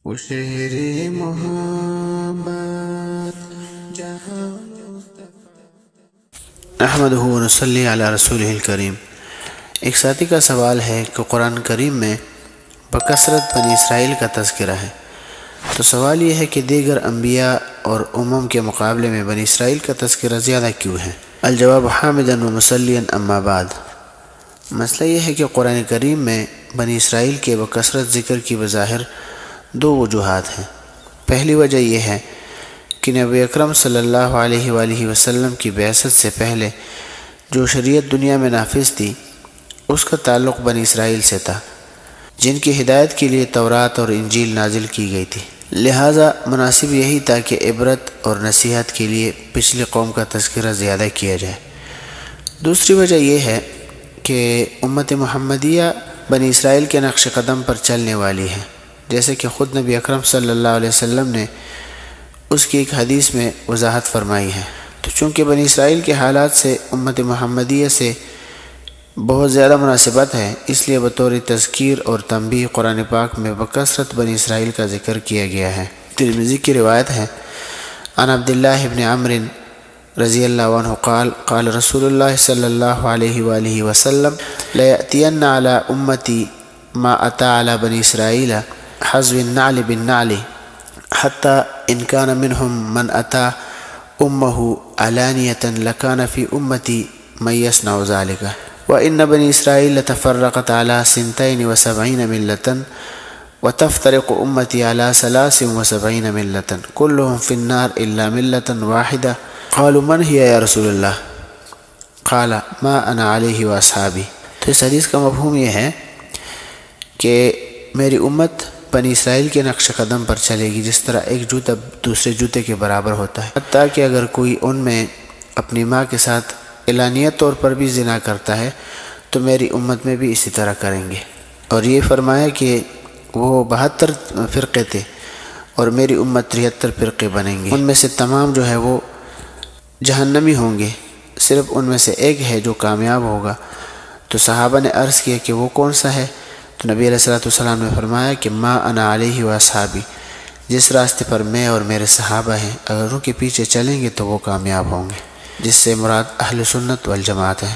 وہ شہر محبت جہاں نحمدہ و نصلی علی رسولہ الکریم۔ ایک ساتھی کا سوال ہے کہ قرآن کریم میں بکثرت بنی اسرائیل کا تذکرہ ہے، تو سوال یہ ہے کہ دیگر انبیاء اور کے مقابلے میں بنی اسرائیل کا تذکرہ زیادہ کیوں ہے؟ الجواب حامداً و مسلیاً اما بعد۔ مسئلہ یہ ہے کہ قرآن کریم میں بنی اسرائیل کے بکثرت ذکر کی بظاہر دو وجوہات ہیں۔ پہلی وجہ یہ ہے کہ نبی اکرم صلی اللہ علیہ وآلہ وسلم کی بعثت سے پہلے جو شریعت دنیا میں نافذ تھی اس کا تعلق بنی اسرائیل سے تھا، جن کی ہدایت کے لیے تورات اور انجیل نازل کی گئی تھی، لہٰذا مناسب یہی تھا کہ عبرت اور نصیحت کے لیے پچھلی قوم کا تذکرہ زیادہ کیا جائے۔ دوسری وجہ یہ ہے کہ امت محمدیہ بنی اسرائیل کے نقش قدم پر چلنے والی ہے، جیسے کہ خود نبی اکرم صلی اللہ علیہ وسلم نے اس کی ایک حدیث میں وضاحت فرمائی ہے۔ تو چونکہ بنی اسرائیل کے حالات سے امت محمدیہ سے بہت زیادہ مناسبت ہے، اس لیے بطور تذکیر اور تنبیہ قرآن پاک میں بکثرت بنی اسرائیل کا ذکر کیا گیا ہے۔ ترمذی کی روایت ہے، عن عبداللہ ابن عمرو رضی اللہ عنہ قال قال رسول اللہ صلی اللہ علیہ وآلہ وسلم لَيَأْتِيَنَّ عَلَى أُمَّتِي مَا أَتَى عَلَى بَنِي إِسْرَائِيلَ حَذْوِ النَّعْلِ بِالنَّعْلِ حتى إن كان منهم من أتى أمه علانية لكان في أمتي من يصنع ذلك وإن بني إسرائيل تفرقت على 72 ملة وتفترق أمتي على 73 ملة كلهم في النار إلا ملة واحدة قالوا من هي يا رسول الله قال ما أنا عليه وأصحابي۔ تو اس حدیث کا مفہوم یہ ہے کہ میری امت بنی اسرائیل کے نقش قدم پر چلے گی، جس طرح ایک جوتا دوسرے جوتے کے برابر ہوتا ہے، حتیٰ کہ اگر کوئی ان میں اپنی ماں کے ساتھ اعلانیہ طور پر بھی زنا کرتا ہے تو میری امت میں بھی اسی طرح کریں گے۔ اور یہ فرمایا کہ وہ 72 فرقے تھے اور میری امت 73 فرقے بنیں گے، ان میں سے تمام جو ہے وہ جہنمی ہوں گے، صرف ان میں سے ایک ہے جو کامیاب ہوگا۔ تو صحابہ نے عرض کیا کہ وہ کون سا ہے؟ تو نبی علیہ السلام نے فرمایا کہ ما انا علیہ و اصحابی، جس راستے پر میں اور میرے صحابہ ہیں اگر ان کے پیچھے چلیں گے تو وہ کامیاب ہوں گے، جس سے مراد اہل سنت والجماعت ہے۔